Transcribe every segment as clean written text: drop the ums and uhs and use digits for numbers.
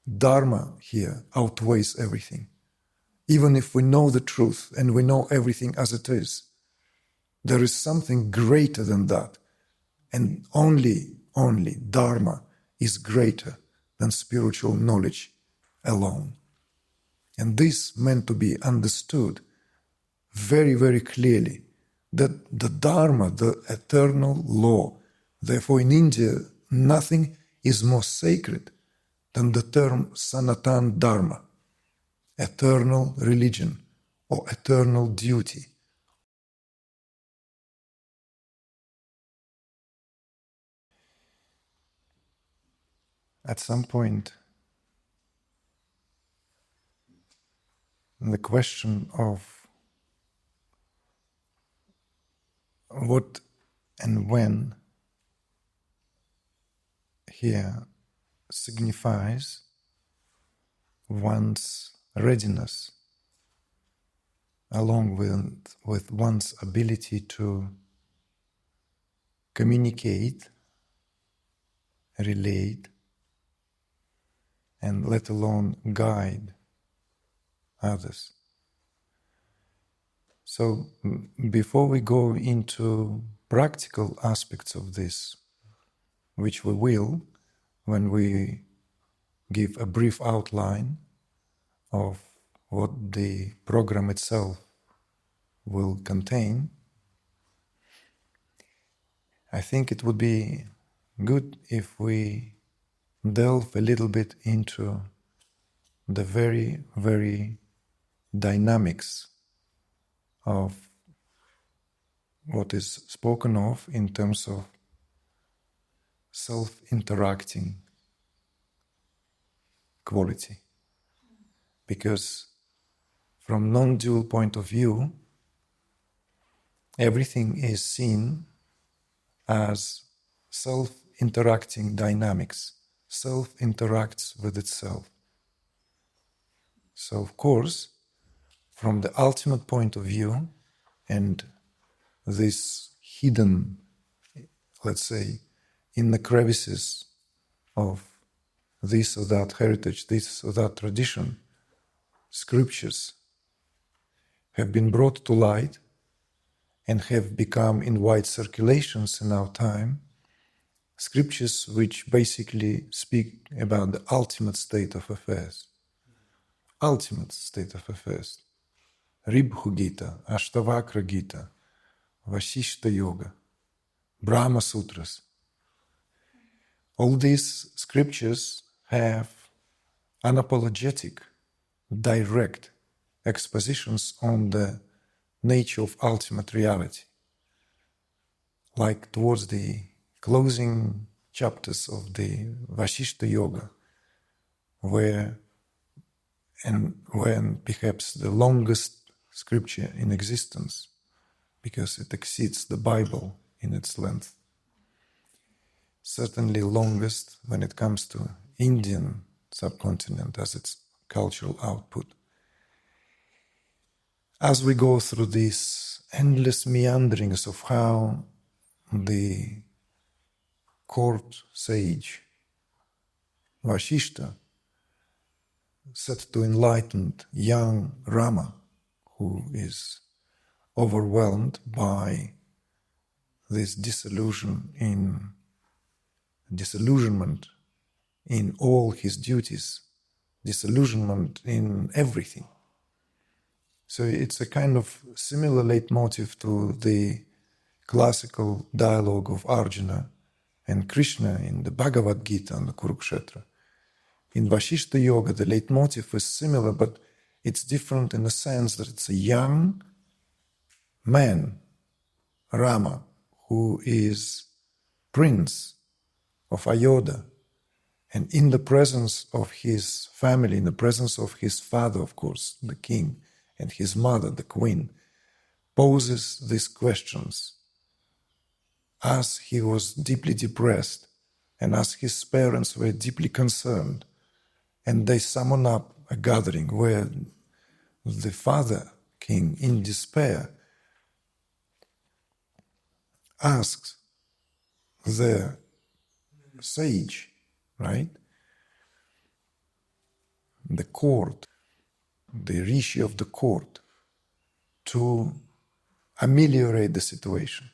Dharma here outweighs everything. Even if we know the truth and we know everything as it is, there is something greater than that. And only Dharma is greater than spiritual knowledge alone. And this meant to be understood very, very clearly, that the Dharma, the eternal law, therefore in India, nothing is more sacred than the term Sanatana Dharma, eternal religion or eternal duty. At some point, the question of what and when here signifies one's readiness along with one's ability to communicate, relate, and let alone guide others. So before we go into practical aspects of this, which we will when we give a brief outline of what the program itself will contain, I think it would be good if we delve a little bit into the very, very dynamics of what is spoken of in terms of self-interacting quality. Because from non-dual point of view, everything is seen as self-interacting dynamics. Self interacts with itself. So of course, from the ultimate point of view, and this hidden, let's say, in the crevices of this or that heritage, this or that tradition, scriptures have been brought to light and have become in wide circulations in our time, scriptures which basically speak about the ultimate state of affairs. Ultimate state of affairs. Ribhu Gita, Ashtavakra Gita, Vāsiṣṭha Yoga, Brahma Sutras. All these scriptures have unapologetic, direct expositions on the nature of ultimate reality. Like towards the closing chapters of the Vāsiṣṭha Yoga, when perhaps the longest scripture in existence, because it exceeds the Bible in its length, certainly longest when it comes to Indian subcontinent as its cultural output. As we go through these endless meanderings of how the court sage Vāsiṣṭha said to enlightened young Rama, who is overwhelmed by this disillusionment in all his duties, disillusionment in everything. So it's a kind of similar leitmotif to the classical dialogue of Arjuna and Krishna in the Bhagavad Gita and the Kurukshetra. In Vāsiṣṭha Yoga, the leitmotif is similar, but it's different in the sense that it's a young man, Rama, who is prince of Ayodhya, and in the presence of his family, in the presence of his father, of course, the king, and his mother, the queen, poses these questions. As he was deeply depressed, and as his parents were deeply concerned, and they summon up a gathering where the father king, in despair, asks the sage, right, the court, the rishi of the court, to ameliorate the situation.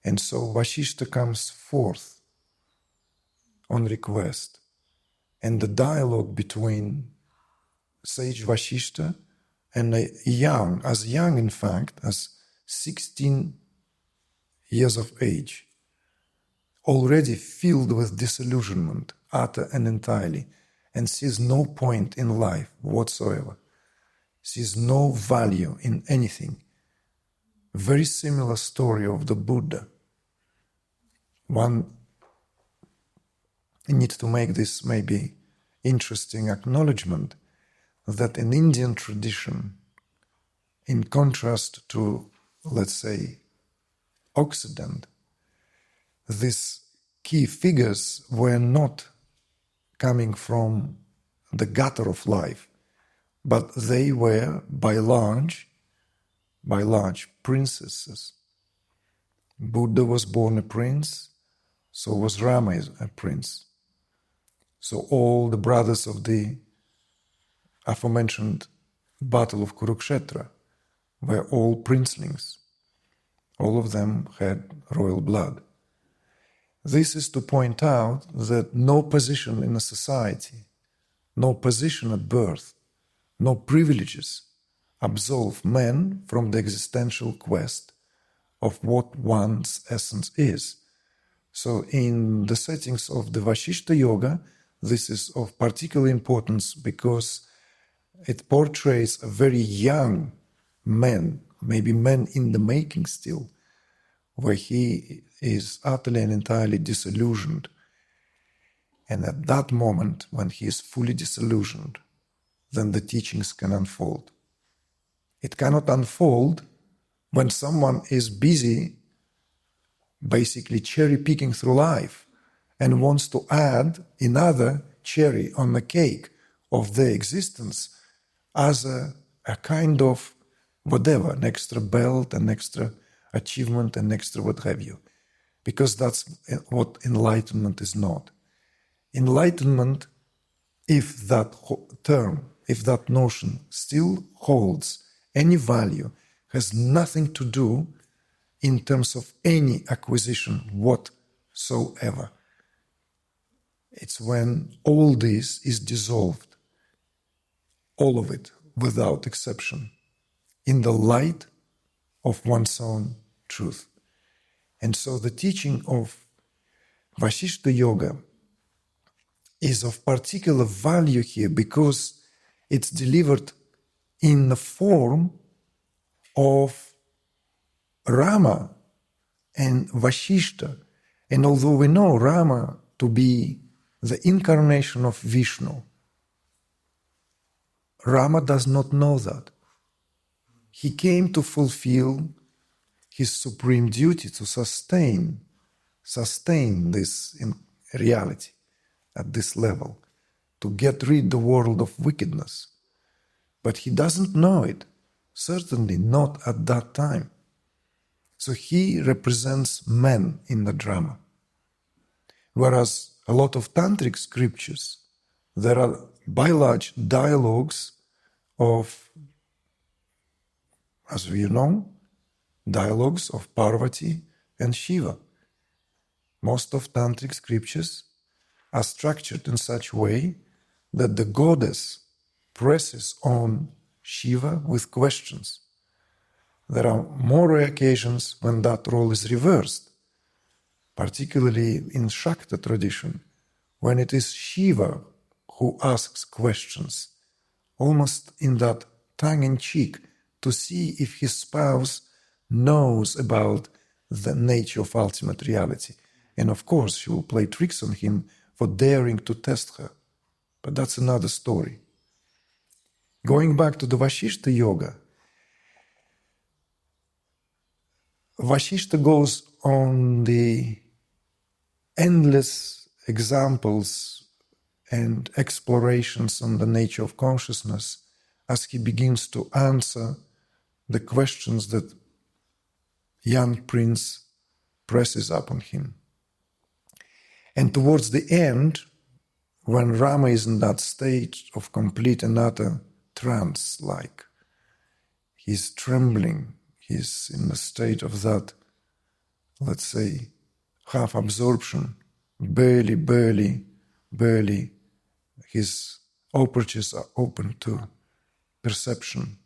And so Vāsiṣṭha comes forth on request, and the dialogue between sage Vāsiṣṭha and a young in fact, as 16 years of age, already filled with disillusionment, utter and entirely, and sees no point in life whatsoever, sees no value in anything. Very similar story of the Buddha. One needs to make this maybe interesting acknowledgement that in Indian tradition, in contrast to, let's say, Occident, these key figures were not coming from the gutter of life, but they were by large princesses. Buddha was born a prince, so was Rama a prince. So all the brothers of the aforementioned battle of Kurukshetra were all princelings. All of them had royal blood. This is to point out that no position in a society, no position at birth, no privileges absolve man from the existential quest of what one's essence is. So in the settings of the Vāsiṣṭha Yoga, this is of particular importance because it portrays a very young man, maybe man in the making still, where he is utterly and entirely disillusioned. And at that moment, when he is fully disillusioned, then the teachings can unfold. It cannot unfold when someone is busy basically cherry-picking through life and wants to add another cherry on the cake of their existence as a kind of whatever, an extra belt, an extra achievement, an extra what have you. Because that's what enlightenment is not. Enlightenment, if that term, if that notion still holds any value, has nothing to do in terms of any acquisition whatsoever. It's when all this is dissolved, all of it, without exception, in the light of one's own truth. And so the teaching of Vāsiṣṭha Yoga is of particular value here because it's delivered in the form of Rama and Vāsiṣṭha. And although we know Rama to be the incarnation of Vishnu, Rama does not know that. He came to fulfill his supreme duty to sustain this in reality at this level, to get rid the world of wickedness. But he doesn't know it, certainly not at that time. So he represents man in the drama. Whereas a lot of tantric scriptures, there are by large dialogues of, as we know, dialogues of Parvati and Shiva. Most of tantric scriptures are structured in such a way that the goddess presses on Shiva with questions. There are more rare occasions when that role is reversed, particularly in Shakta tradition, when it is Shiva who asks questions, almost in that tongue-in-cheek, to see if his spouse knows about the nature of ultimate reality. And of course, she will play tricks on him for daring to test her. But that's another story. Going back to the Vāsiṣṭha Yoga, Vāsiṣṭha goes on the endless examples and explorations on the nature of consciousness as he begins to answer the questions that young prince presses upon him. And towards the end, when Rama is in that state of complete and utter trance, like he's trembling, he's in a state of that, let's say, half absorption, barely, his apertures are open to perception.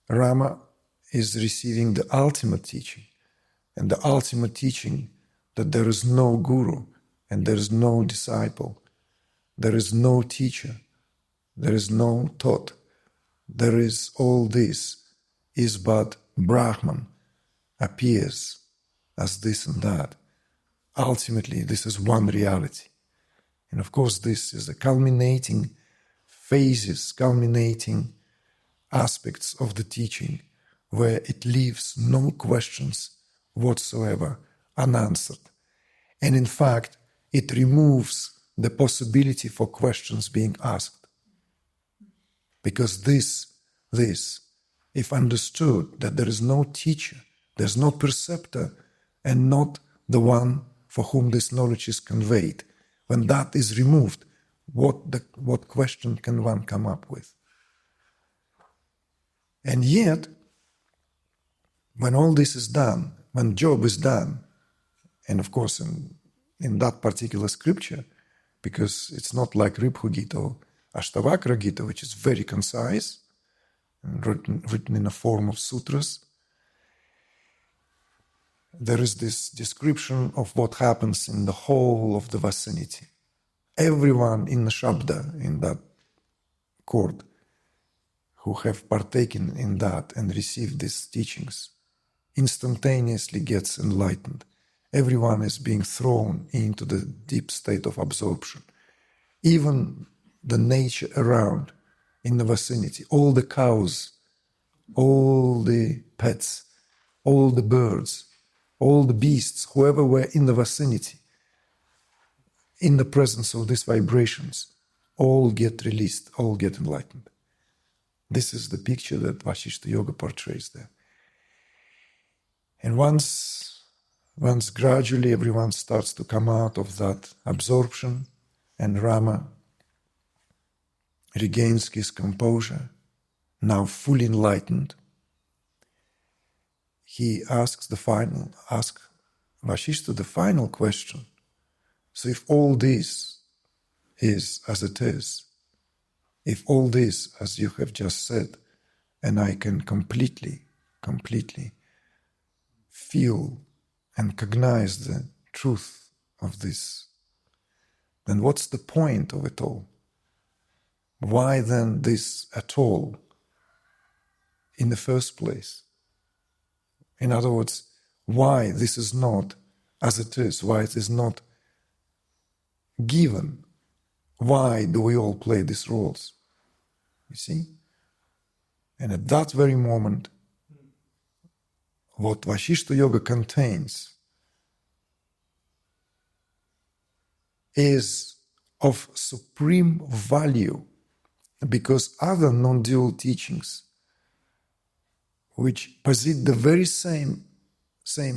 Rama is receiving the ultimate teaching, and the ultimate teaching that there is no guru and there is no disciple, there is no teacher, there is no thought, there is all this is but Brahman appears as this and that. Ultimately, this is one reality. And of course, this is the culminating phases, culminating aspects of the teaching where it leaves no questions whatsoever unanswered. And in fact, it removes the possibility for questions being asked. Because this, if understood, that there is no teacher, there's no perceptor, and not the one for whom this knowledge is conveyed, when that is removed, what question can one come up with? And yet, when all this is done, when job is done, and of course in that particular scripture, because it's not like Ribhu Gita or Ashtavakra Gita, which is very concise, and written in a form of sutras, there is this description of what happens in the whole of the vicinity. Everyone in the Shabda, in that court, who have partaken in that and received these teachings, instantaneously gets enlightened. Everyone is being thrown into the deep state of absorption. Even the nature around, in the vicinity, all the cows, all the pets, all the birds, all the beasts, whoever were in the vicinity, in the presence of these vibrations, all get released, all get enlightened. This is the picture that Vāsiṣṭha Yoga portrays there. And once gradually everyone starts to come out of that absorption, and Rama regains his composure, now fully enlightened, he asks Vāsiṣṭha the final question. So if all this is as it is, if all this, as you have just said, and I can completely feel and cognize the truth of this, then what's the point of it all? Why then this at all in the first place? In other words, why this is not as it is, why it is not given? Why do we all play these roles? You see? And at that very moment, what Vāsiṣṭha Yoga contains is of supreme value, because other non-dual teachings, which posit the very same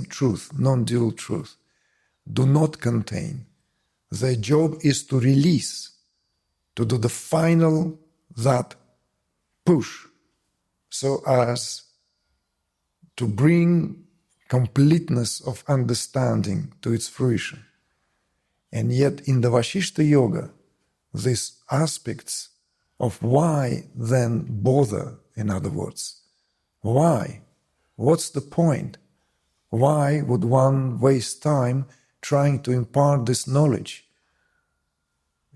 truth, non-dual truth, do not contain. Their job is to release, to do the final, that push, so as to bring completeness of understanding to its fruition. And yet in the Vāsiṣṭha Yoga, these aspects of why then bother, in other words, why? What's the point? Why would one waste time trying to impart this knowledge?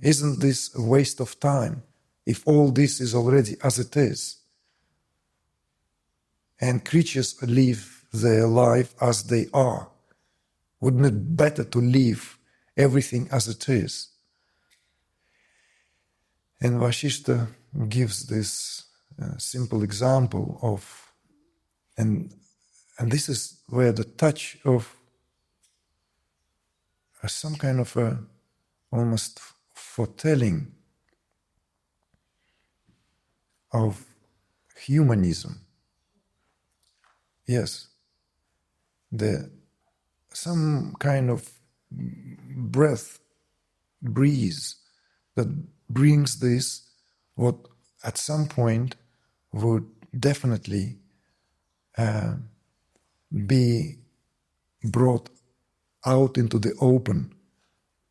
Isn't this a waste of time if all this is already as it is? And creatures live their life as they are. Wouldn't it be better to leave everything as it is? And Vāsiṣṭha gives this simple example of, and this is where the touch of some kind of a almost foretelling of humanism. Yes, some kind of breeze that brings this, what at some point would definitely be brought out into the open,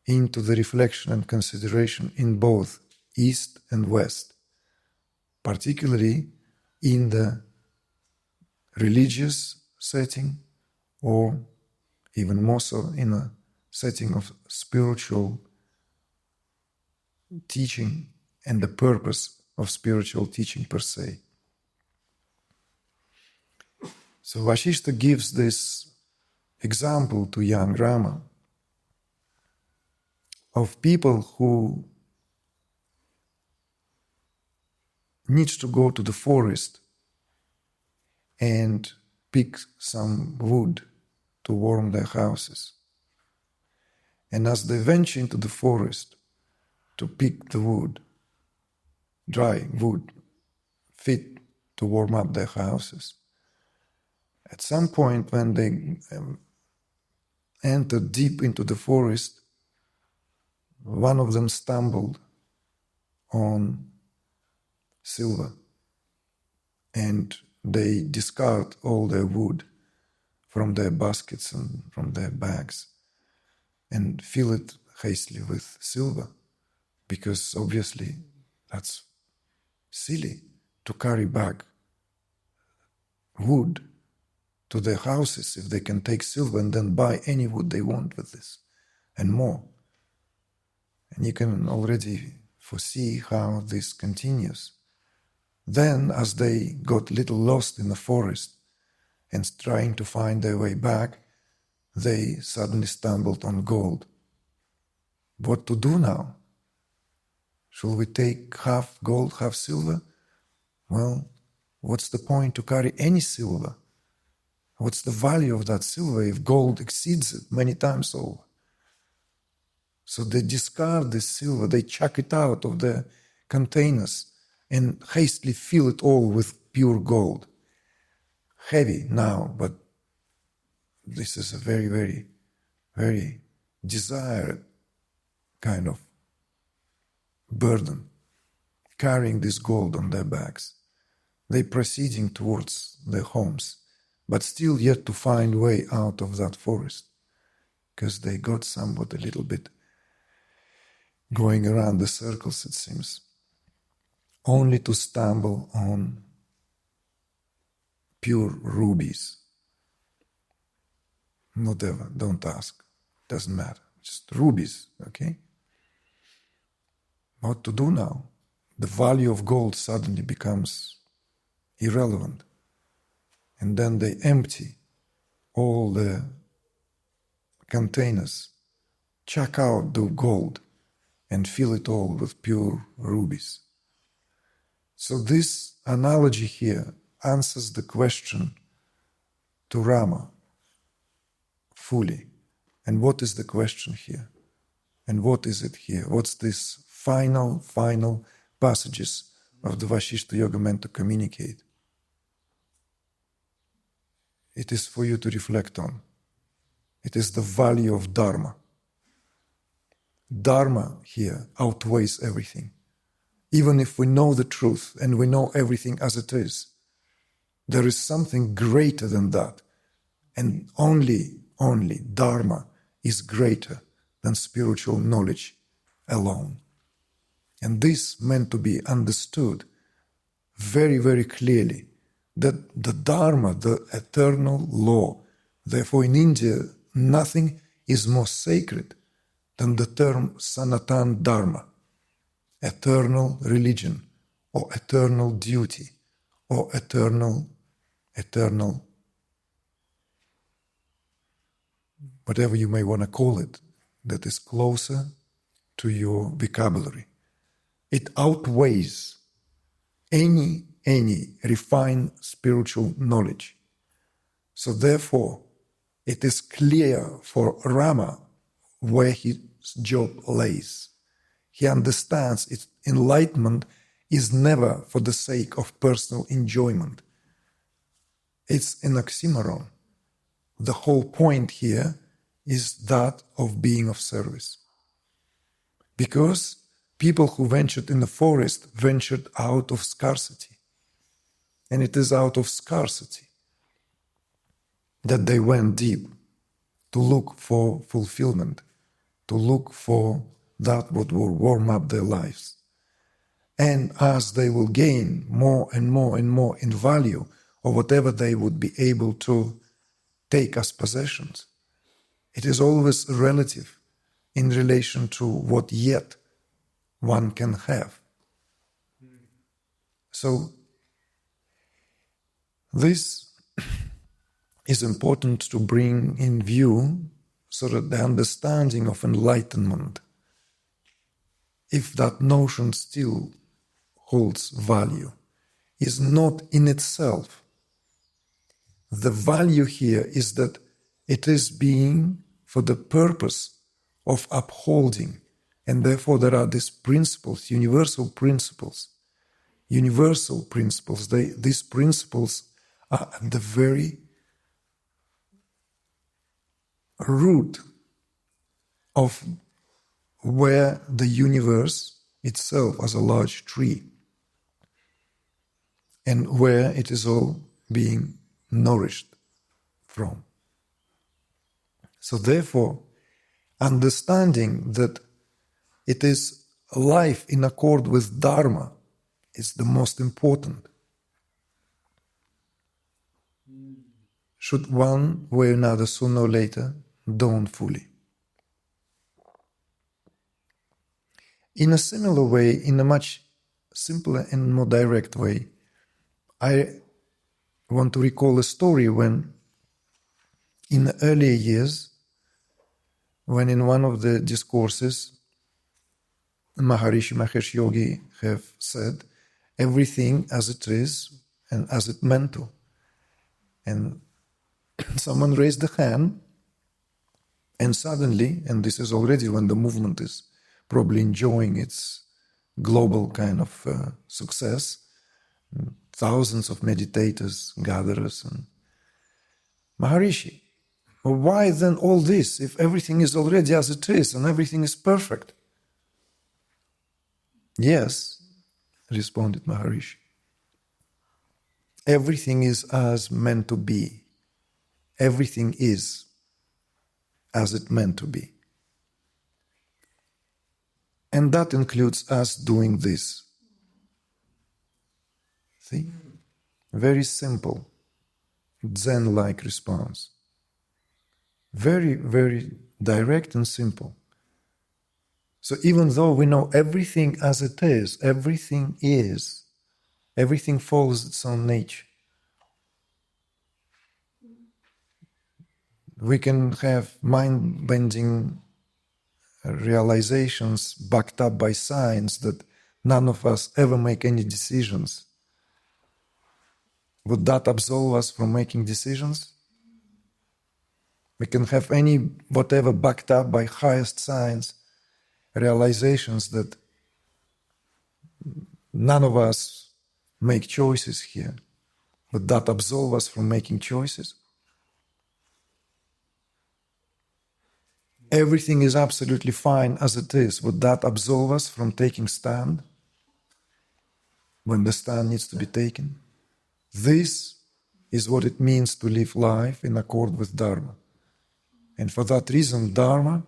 into the reflection and consideration in both East and West, particularly in the religious setting, or even more so in a setting of spiritual teaching and the purpose of spiritual teaching per se. So Vāsiṣṭha gives this example to young Rama of people who need to go to the forest and pick some wood to warm their houses. And as they venture into the forest to pick the wood, dry wood, fit to warm up their houses, at some point when they entered deep into the forest, one of them stumbled on silver, and they discard all their wood from their baskets and from their bags and fill it hastily with silver, because obviously that's silly to carry back wood to their houses if they can take silver and then buy any wood they want with this and more. And you can already foresee how this continues. Then, as they got a little lost in the forest and trying to find their way back, they suddenly stumbled on gold. What to do now? Shall we take half gold, half silver? Well, what's the point to carry any silver? What's the value of that silver if gold exceeds it many times over? So they discard this silver, they chuck it out of the containers and hastily fill it all with pure gold. Heavy now, but this is a very, very, very desired kind of burden, carrying this gold on their backs. They're proceeding towards their homes, but still yet to find way out of that forest, because they got somewhat a little bit going around the circles, it seems, only to stumble on pure rubies. Whatever, don't ask, doesn't matter, just rubies, okay? What to do now? The value of gold suddenly becomes irrelevant. And then they empty all the containers, chuck out the gold, and fill it all with pure rubies. So this analogy here answers the question to Rama fully. And what is the question here? And what is it here? What's this final passages of the Vāsiṣṭha Yoga meant to communicate? It is for you to reflect on. It is the value of Dharma. Dharma here outweighs everything. Even if we know the truth and we know everything as it is, there is something greater than that. And only Dharma is greater than spiritual knowledge alone. And this meant to be understood very, very clearly, that the Dharma, the eternal law, therefore in India, nothing is more sacred than the term Sanatana Dharma, eternal religion, or eternal duty, or eternal, whatever you may want to call it, that is closer to your vocabulary. It outweighs any refined spiritual knowledge. So therefore, it is clear for Rama where his job lays. He understands its enlightenment is never for the sake of personal enjoyment. It's an oxymoron. The whole point here is that of being of service. Because people who ventured in the forest ventured out of scarcity. And it is out of scarcity that they went deep to look for fulfillment, to look for that what will warm up their lives. And as they will gain more and more and more in value of whatever they would be able to take as possessions, it is always relative in relation to what yet one can have. So this is important to bring in view so that the understanding of enlightenment, if that notion still holds value, is not in itself. The value here is that it is being for the purpose of upholding, and therefore there are these principles, universal principles. These principles are at the very root of where the universe itself as a large tree and where it is all being nourished from. So therefore, understanding that it is life in accord with Dharma is the most important. Should one way or another, sooner or later, dawn fully. In a similar way, in a much simpler and more direct way, I want to recall a story when, in the earlier years, when in one of the discourses, Maharishi Mahesh Yogi have said, everything as it is and as it meant to. And someone raised a hand, and suddenly, and this is already when the movement is probably enjoying its global kind of success, thousands of meditators, gatherers, and Maharishi, well, why then all this if everything is already as it is and everything is perfect? Yes, responded Maharishi. Everything is as meant to be. Everything is as it meant to be. And that includes us doing this. See? Very simple, Zen-like response. Very, very direct and simple. So even though we know everything as it is, everything follows its own nature. We can have mind-bending realizations backed up by science that none of us ever make any decisions. Would that absolve us from making decisions? We can have any whatever backed up by highest science realizations that none of us make choices here. Would that absolve us from making choices? Everything is absolutely fine as it is. Would that absolve us from taking stand when the stand needs to be taken? This is what it means to live life in accord with Dharma. And for that reason, Dharma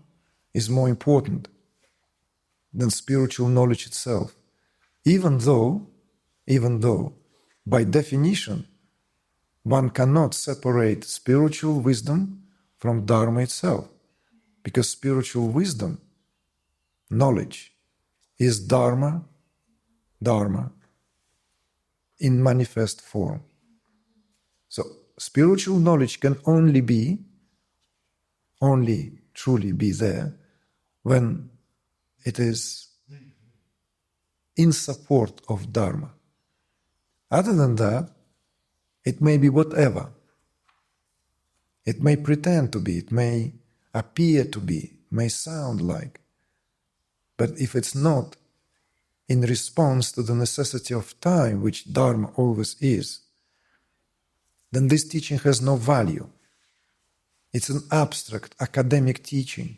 is more important than spiritual knowledge itself. Even though, by definition, one cannot separate spiritual wisdom from Dharma itself. Because spiritual wisdom, knowledge, is Dharma in manifest form. So spiritual knowledge can only truly be there when it is in support of Dharma. Other than that, it may be whatever. It may pretend to be, it may appear to be, may sound like. But if it's not in response to the necessity of time, which Dharma always is, then this teaching has no value. It's an abstract academic teaching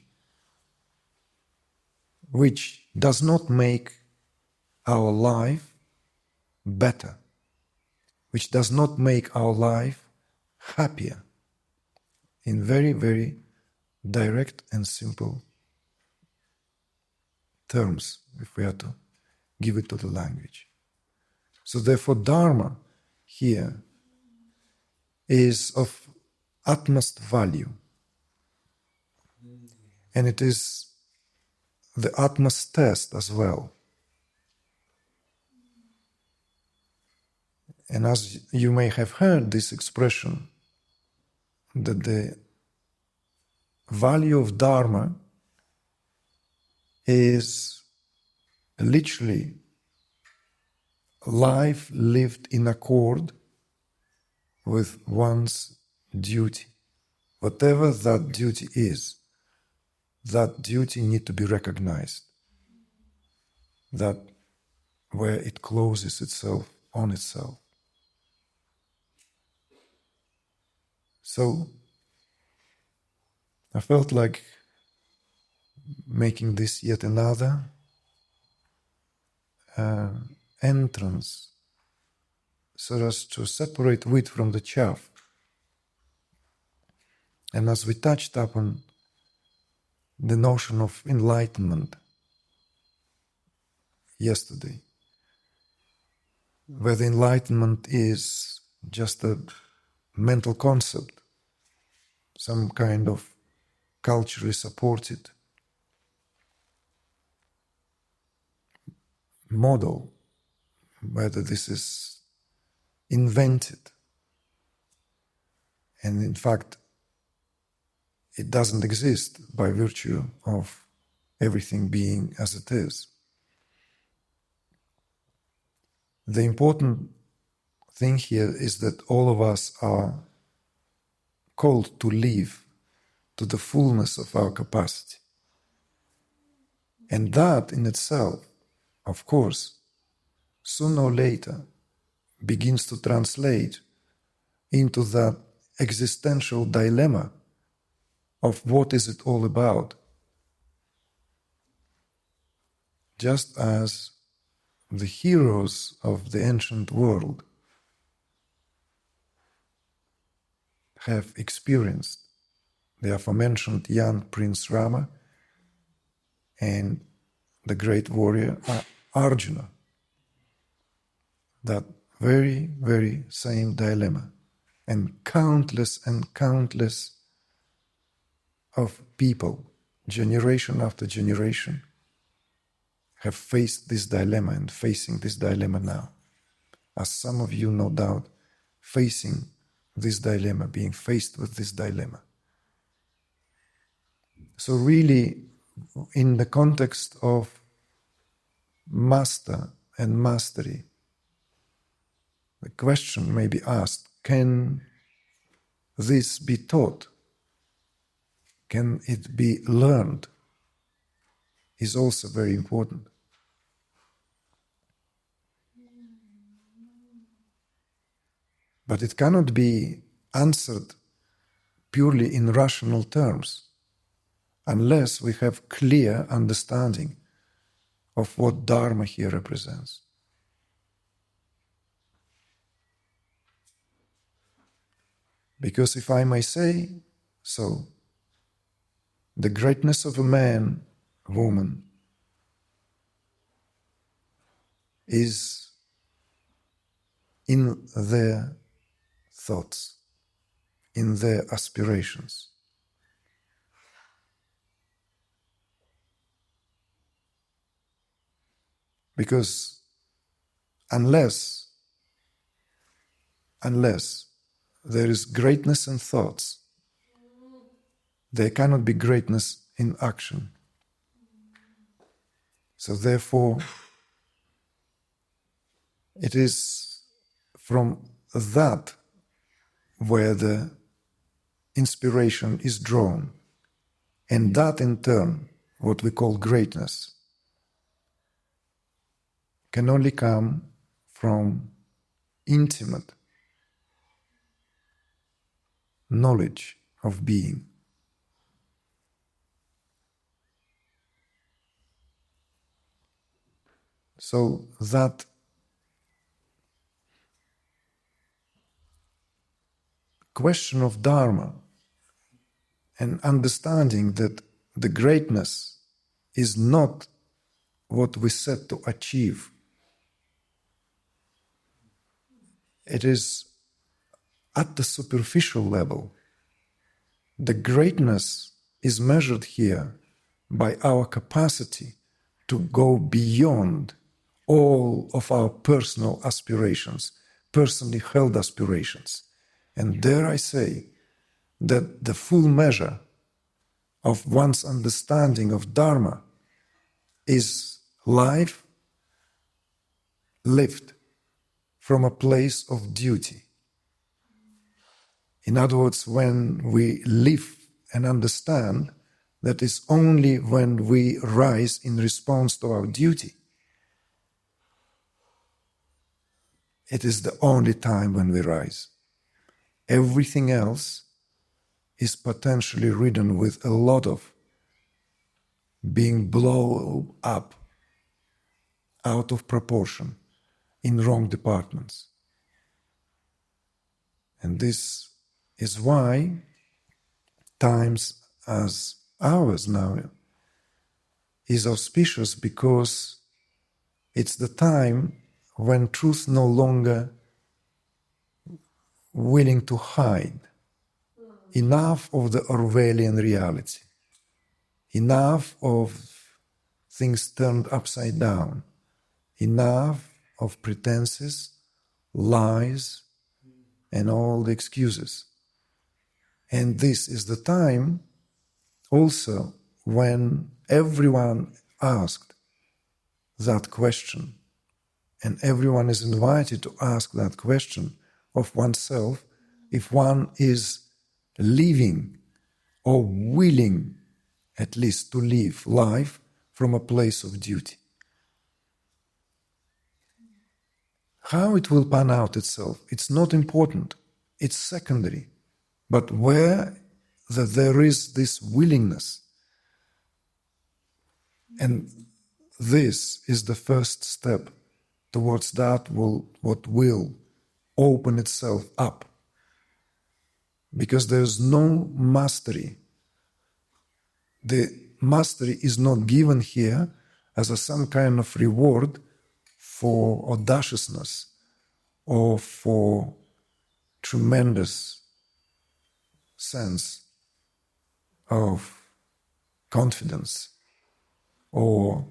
which does not make our life better, which does not make our life happier, in very, very direct and simple terms, if we are to give it to the language. So therefore, Dharma here is of utmost value, and it is the utmost test as well. And as you may have heard this expression, that the value of Dharma is literally life lived in accord with one's duty. Whatever that duty is, that duty needs to be recognized. That where it closes itself on itself. So I felt like making this yet another entrance so as to separate wheat from the chaff. And as we touched upon the notion of enlightenment yesterday, where the enlightenment is just a mental concept, some kind of culturally supported model, whether this is invented, and in fact it doesn't exist by virtue of everything being as it is. The important thing here is that all of us are called to live to the fullness of our capacity. And that in itself, of course, sooner or later begins to translate into that existential dilemma of what is it all about. Just as the heroes of the ancient world have experienced, the aforementioned young Prince Rama and the great warrior Arjuna, that very, very same dilemma, and countless of people, generation after generation, have faced this dilemma and facing this dilemma now. As some of you, no doubt, facing this dilemma, being faced with this dilemma. So really, in the context of master and mastery, the question may be asked, can this be taught? Can it be learned? Is also very important. But it cannot be answered purely in rational terms unless we have clear understanding of what Dharma here represents. Because if I may say so, the greatness of a man, woman, is in their thoughts, in their aspirations. Because unless there is greatness in thoughts, there cannot be greatness in action. So therefore, it is from that where the inspiration is drawn, and that in turn, what we call greatness, can only come from intimate knowledge of being. So that question of Dharma and understanding that the greatness is not what we set to achieve. It is at the superficial level. The greatness is measured here by our capacity to go beyond all of our personal aspirations, personally held aspirations. And dare I say that the full measure of one's understanding of Dharma is life lived from a place of duty. In other words, when we live and understand that it's only when we rise in response to our duty, it is the only time when we rise. Everything else is potentially ridden with a lot of being blown up out of proportion in wrong departments. And this is why times as ours now is auspicious, because it's the time when truth no longer willing to hide. Enough of the Orwellian reality. Enough of things turned upside down. Enough of pretenses, lies, and all the excuses. And this is the time also when everyone asked that question, and everyone is invited to ask that question of oneself, if one is living or willing at least to live life from a place of duty. How it will pan out itself, it's not important, it's secondary. But where there is this willingness, and this is the first step towards that what will open itself up. Because there's no mastery. The mastery is not given here as some kind of reward for audaciousness or for tremendous sense of confidence or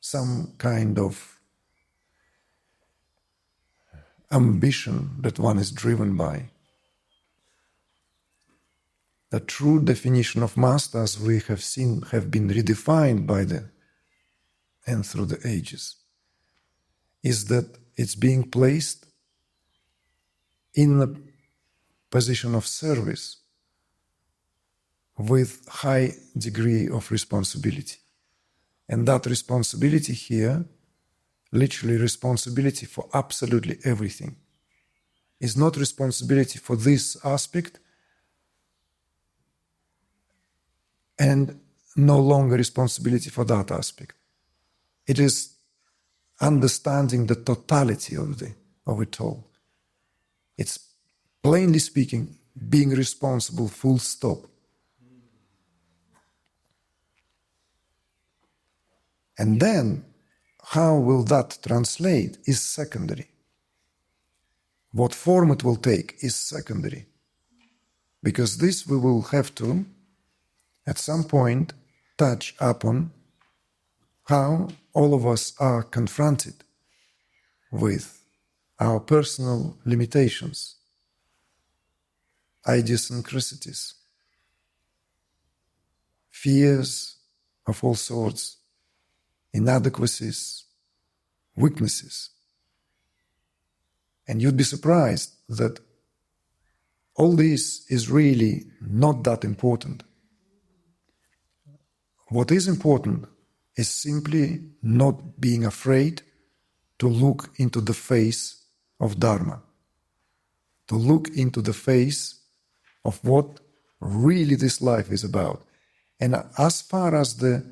some kind of ambition that one is driven by. The true definition of master, as we have seen, have been redefined by and through the ages, is that it's being placed in a position of service with high degree of responsibility. And that responsibility here, literally responsibility for absolutely everything, is not responsibility for this aspect and no longer responsibility for that aspect. It is understanding the totality of it all. It's, plainly speaking, being responsible, full stop. And then, how will that translate is secondary. What form it will take is secondary. Because this we will have to, at some point, touch upon how all of us are confronted with our personal limitations, idiosyncrasies, fears of all sorts, inadequacies, weaknesses. And you'd be surprised that all this is really not that important. What is important is simply not being afraid to look into the face of Dharma, to look into the face of what really this life is about. And as far as the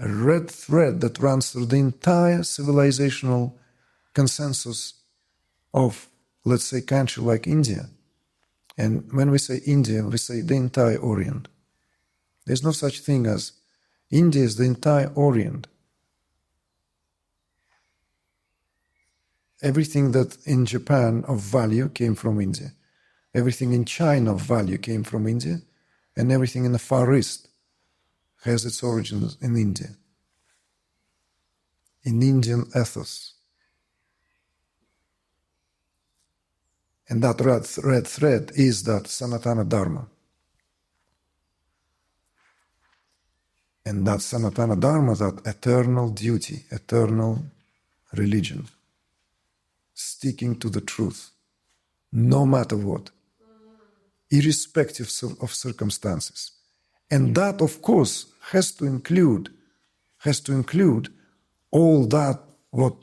a red thread that runs through the entire civilizational consensus of, let's say, country like India. And when we say India, we say the entire Orient. There's no such thing as India is the entire Orient. Everything that in Japan of value came from India. Everything in China of value came from India. And everything in the Far East has its origins in India. In Indian ethos. And that red thread is that Sanatana Dharma. And that Sanatana Dharma, that eternal duty, eternal religion, sticking to the truth, no matter what, irrespective of circumstances. And that, of course, has to include all that what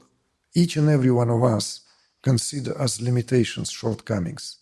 each and every one of us consider as limitations, shortcomings.